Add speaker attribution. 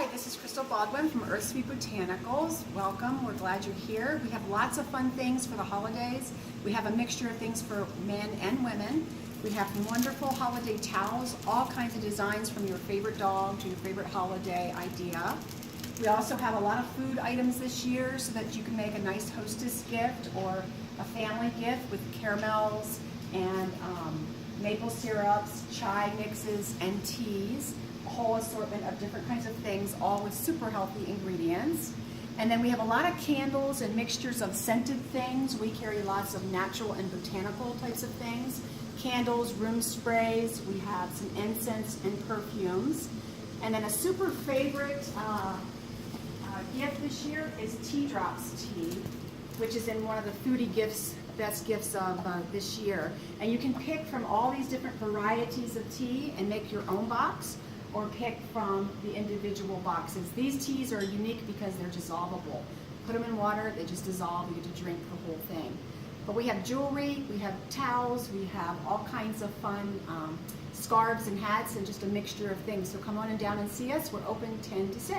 Speaker 1: Hi, this is Crystal Baldwin from Earthsweet Botanicals. Welcome, we're glad you're here. We have lots of fun things for the holidays. We have a mixture of things for men and women. We have wonderful holiday towels, all kinds of designs from your favorite dog to your favorite holiday idea. We also have a lot of food items this year so that you can make a nice hostess gift or a family gift with caramels and maple syrups, chai mixes, and teas. A whole assortment of different kinds of things, all with super healthy ingredients. And then we have a lot of candles and mixtures of scented things. We carry lots of natural and botanical types of things. Candles, room sprays, we have some incense and perfumes. And then a super favorite gift this year is Tea Drops Tea, which is in one of the foodie gifts, best gifts of this year. And you can pick from all these different varieties of tea and make your own box, or pick from the individual boxes. These teas are unique because they're dissolvable. Put them in water, they just dissolve, you get to drink the whole thing. But we have jewelry, we have towels, we have all kinds of fun scarves and hats and just a mixture of things. So come on in down and see us. We're open 10 to 6.